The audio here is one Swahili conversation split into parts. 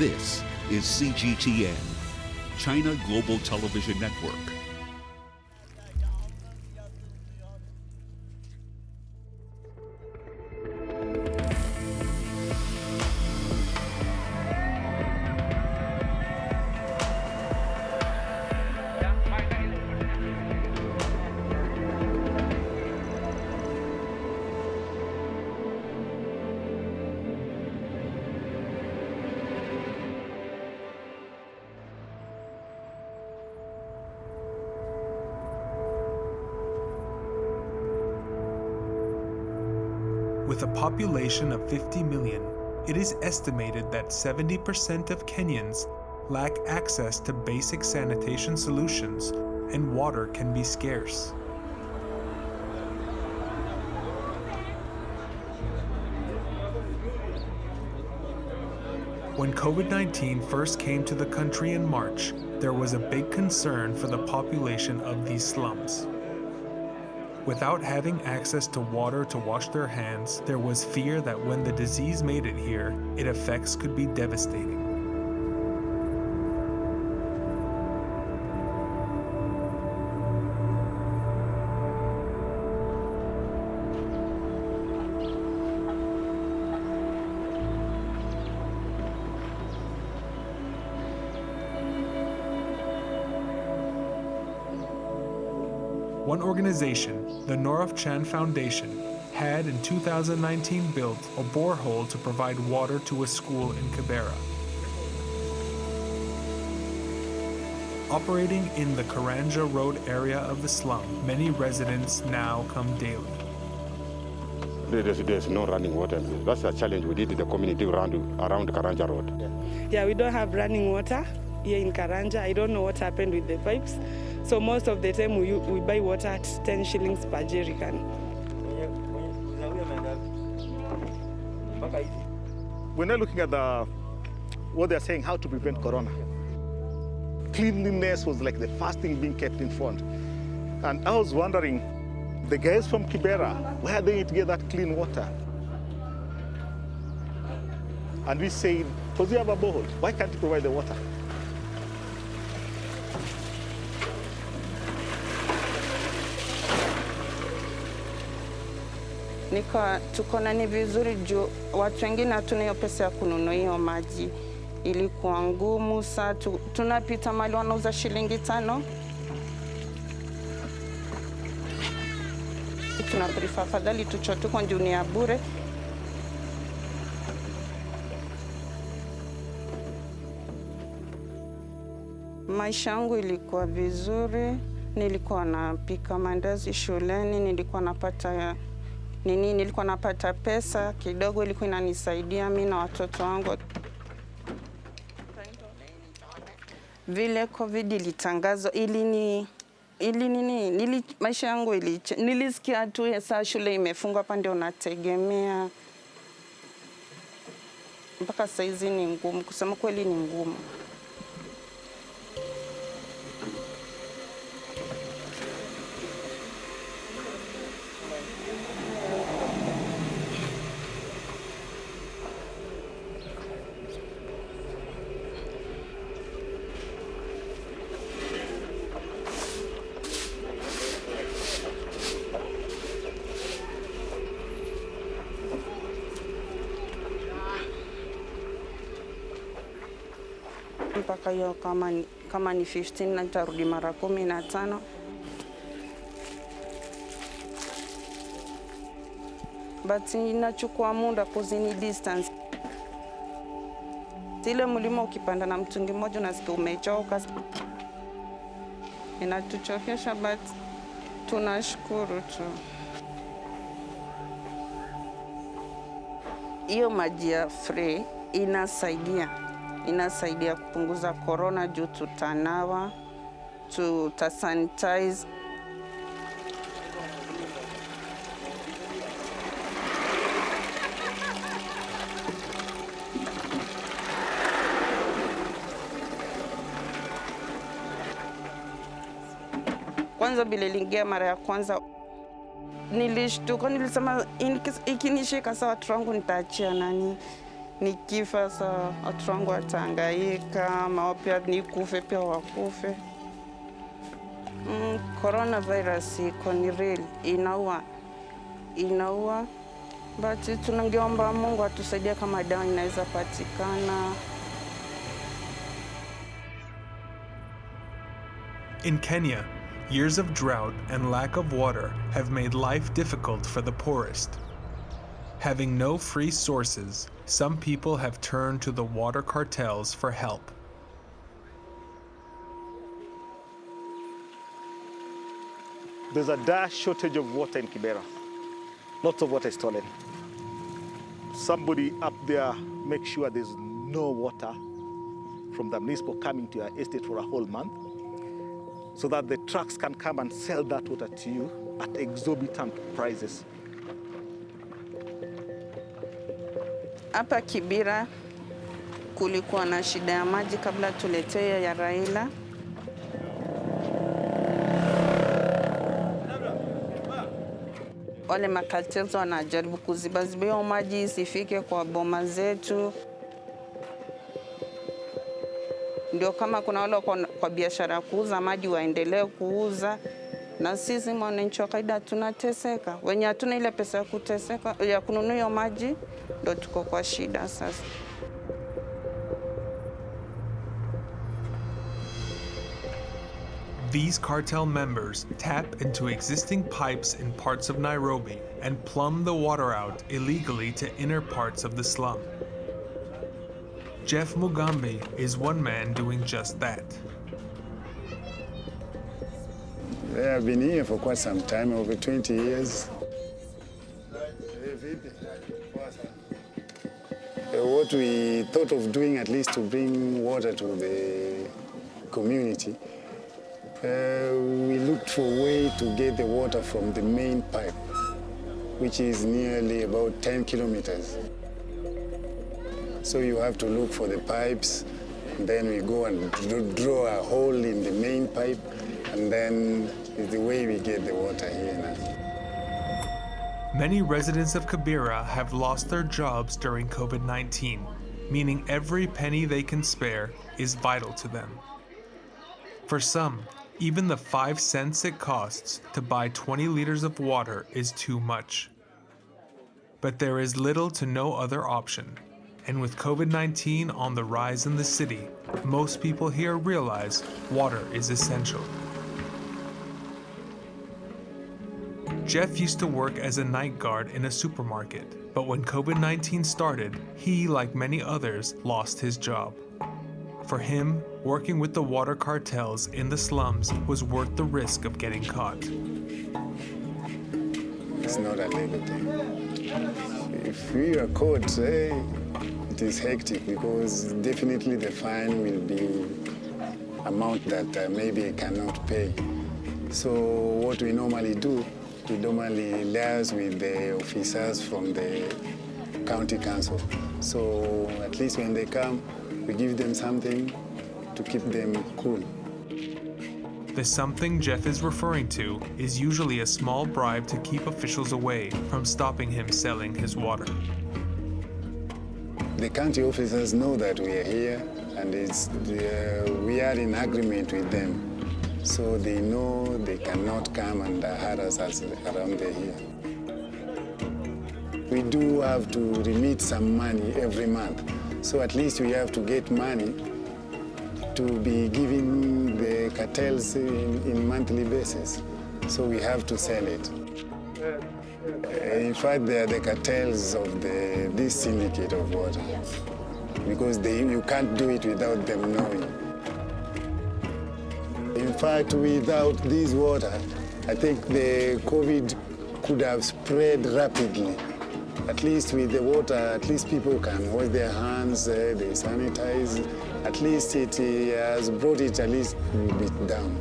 This is CGTN, China Global Television Network. With a population of 50 million, it is estimated that 70% of Kenyans lack access to basic sanitation solutions, and water can be scarce. When COVID-19 first came to the country in March, there was a big concern for the population of these slums. Without having access to water to wash their hands, there was fear that when the disease made it here, its effects could be devastating. One organization, the Nourafchan Foundation, had in 2019 built a borehole to provide water to a school in Kibera. Operating in the Karanja Road area of the slum, many residents now come daily. There's no running water. That's a challenge we did in the community around Karanja Road. Yeah, we don't have running water here in Karanja. I don't know what happened with the pipes. So most of the time we buy water at 10 shillings per jerrycan. We're not looking at what they're saying, how to prevent corona. Cleanliness was like the first thing being kept in front. And I was wondering, the guys from Kibera, where are they going to get that clean water? And we said, because we have a borehole, why can't you provide the water? Tukona ni vizuri juu watu wengine hatuna hiyo pesa ya kununua hiyo maji. Ilikuwa ngumu, saa tunapita mahali wanauza shilingi 5. Tunaprefer afadhali tuchote kwa juu ni ya bure. Maisha yangu ilikuwa vizuri, nilikuwa napika mandazi shuleni, nilikuwa napata pesa kidogo, ilikuwa inanisaidia mimi na watoto wangu. Vile Covid ilitangazwa maisha yangu nilisikia tu saa shule imefungwa, hapa ndio nategemea. Mpaka saizi ni ngumu, kusema kweli ni ngumu. Mpaka hiyo kama ni 15 na nitarudi mara 15. But inachukua muda kuzini distance. Ile mlima ukipanda na mtungi mmoja unasikia umechoka. Inatuchokesha but tunashukuru tu. Hiyo maji ya free inasaidia kupunguza corona juu tutanawa, tutasanitize. Kwanza bila lingia mara ya kwanza nilishtuka, nilisema ikinishika sawa watu wangu nitaachia nani. Nikifa sa watu wangu watahangaika, mao pia nikufe pia wakufe. Coronavirus iko ni real, inaua. But tunangeomba Mungu atusaidie kama dawa inaweza patikana. In Kenya, years of drought and lack of water have made life difficult for the poorest. Having no free sources, some people have turned to the water cartels for help. There's a dire shortage of water in Kibera. Lots of water is stolen. Somebody up there makes sure there's no water from the municipal coming to your estate for a whole month, so that the trucks can come and sell that water to you at exorbitant prices. Hapa Kibera kulikuwa na shida ya maji kabla tuletee ya Raila. Wale makartels wanajaribu kuziba maji isifike kwa boma zetu. Ndio kama kuna wale kwa biashara kuuza maji waendelee kuuza, na sisi wananchi wa kawaida tunateseka. Wenye hatuna ile pesa ya kuteseka ya kununua maji, ndio tuko kwa shida sasa. These cartel members tap into existing pipes in parts of Nairobi and plumb the water out illegally to inner parts of the slum. Jeff Mugambi is one man doing just that. I've been here for quite some time, over 20 years. What we thought of doing, at least to bring water to the community, we looked for a way to get the water from the main pipe, which is nearly about 10 kilometers. So you have to look for the pipes, and then we go and draw a hole in the main pipe, and then is the way we get the water here now. Many residents of Kibera have lost their jobs during COVID-19, meaning every penny they can spare is vital to them. For some, even the 5 cents it costs to buy 20 liters of water is too much. But there is little to no other option. And with COVID-19 on the rise in the city, most people here realize water is essential. Jeff used to work as a night guard in a supermarket, but when COVID-19 started, he, like many others, lost his job. For him, working with the water cartels in the slums was worth the risk of getting caught. It's not a legal thing. If we are caught, it is hectic, because definitely the fine will be amount that maybe I cannot pay. So what we normally do, we normally liaise with the officers from the county council. So at least when they come, we give them something to keep them cool. The something Jeff is referring to is usually a small bribe to keep officials away from stopping him selling his water. The county officers know that we are here, and we are in agreement with them. So they know they cannot come and harass us around here. We do have to remit some money every month. So at least we have to get money to be giving the cartels in monthly basis. So we have to sell it. In fact, they are the cartels of this syndicate of water, because you can't do it without them knowing. In fact, without this water, I think the COVID could have spread rapidly. At least with the water, at least people can wash their hands, they sanitize. At least it has brought it at least a bit down.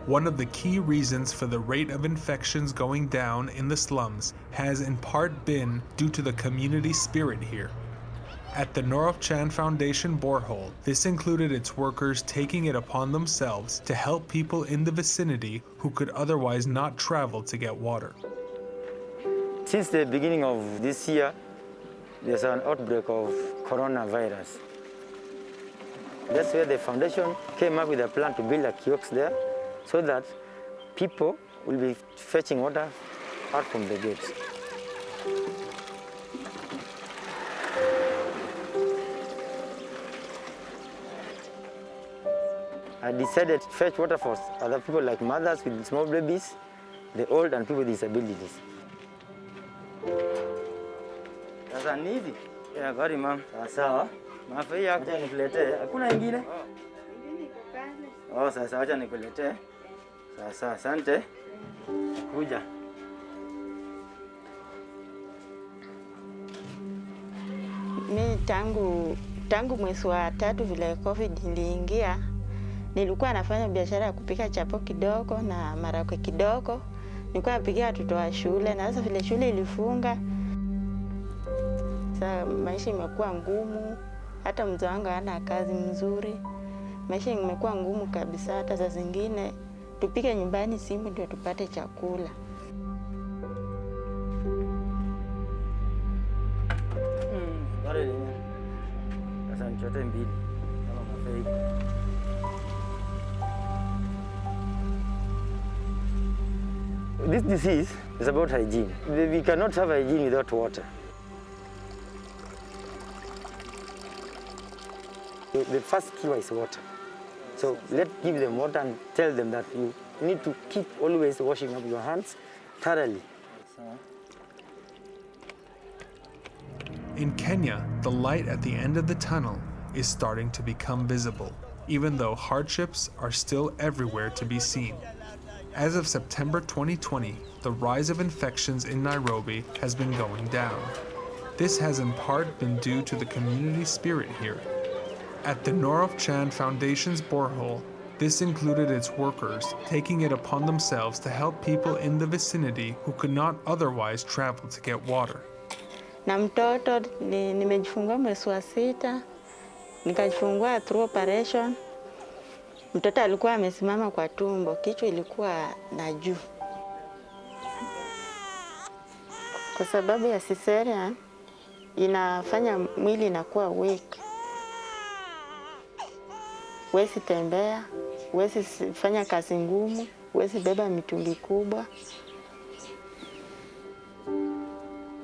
One of the key reasons for the rate of infections going down in the slums has in part been due to the community spirit here. At the Nourafchan Foundation borehole, this included its workers taking it upon themselves to help people in the vicinity who could otherwise not travel to get water. Since the beginning of this year, there's an outbreak of coronavirus. That's where the foundation came up with a plan to build a kiosk there so that people will be fetching water out from the gates. I decided to fetch water for other people like mothers with small babies, the old and people with disabilities. Sasa nizi? Ya gari mama. Sawa. Mafi yako acha nikuletee. Hakuna ingine? Oh, sasa acha nikuletee. Sasa asante. Kuja. Mi tangu mwezi wa 3 vile Covid iliingia, nilikuwa nafanya biashara ya kupika chapo kidogo na marakwe kidogo. Nilikuwa napikia watoto wa shule, na sasa vile shule ilifunga, sasa maisha imekuwa ngumu. Hata mzee wangu hana kazi mzuri. Maisha imekuwa ngumu kabisa, hata saa zingine tupike nyumbani simu ndio tupate chakula. Sasa nichote mbili kama mafei. This disease is about hygiene. We cannot have hygiene without water. The first cure is water. So let's give them water and tell them that you need to keep always washing up your hands thoroughly. In Kenya, the light at the end of the tunnel is starting to become visible, even though hardships are still everywhere to be seen. As of September 2020, the rise of infections in Nairobi has been going down. This has in part been due to the community spirit here. At the Nourafchan Foundation's borehole, this included its workers taking it upon themselves to help people in the vicinity who could not otherwise travel to get water. Na mtoto nimejifungua mwezi wa 6, nikajifungua through operation. Mtoto alikuwa amesimama kwa tumbo, kichwa ilikuwa na juu. Kwa sababu ya cesarean inafanya mwili inakuwa weak. Huwezi tembea, huwezi fanya kazi ngumu, huwezi beba mitungi kubwa.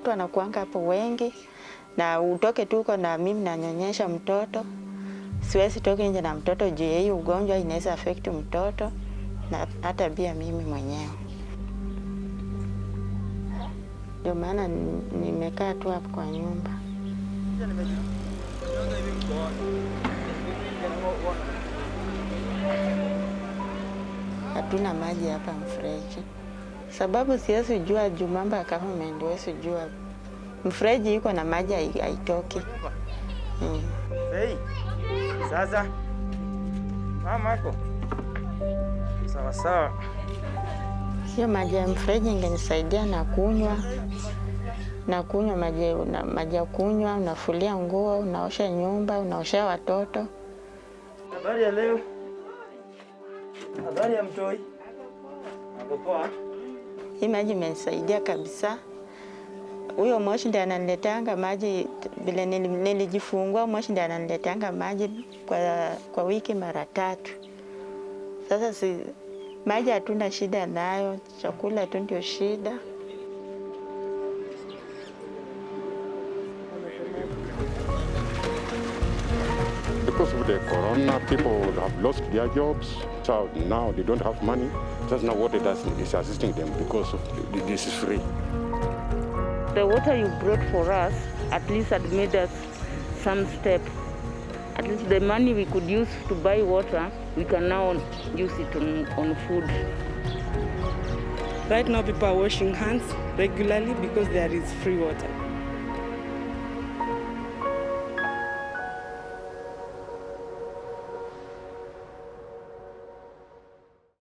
Watu wanakuanga hapo wengi, na utoke tuko na mimi nanyonyesha mtoto. Siwezi toke nje na mtoto juu hiyo ugonjwa inaweza affect mtoto na hata pia mimi mwenyewe. Ndio maana nimekaa tu hapo kwa nyumba. Hatuna maji hapa mfereji. Sababu siwezi jua juu mambo ya government ndio siwezi jua. Mfereji iko na maji haitoki. Hey. Sasa mama yako sawa sawa. Hiyo maji ya mfereji ingenisaidia na kunywa maji ya kunywa, unafulia nguo, unaosha nyumba, unaosha watoto. Habari ya leo? Habari ya mtoi? Hapo poa? Hii maji imenisaidia kabisa. Huyo moshi ndiye ananiletanga maji, bila nilijifungua moshi ndiye ananiletanga maji kwa wiki mara 3. Sasa maji hatuna shida nayo, chakula tu ndio shida. Because of the corona, people have lost their jobs, so now they don't have money. Just now what it does is assisting them because of this is free. The water you brought for us at least had made us some step. At least the money we could use to buy water, we can now use it on food. Right now people are washing hands regularly because there is free water.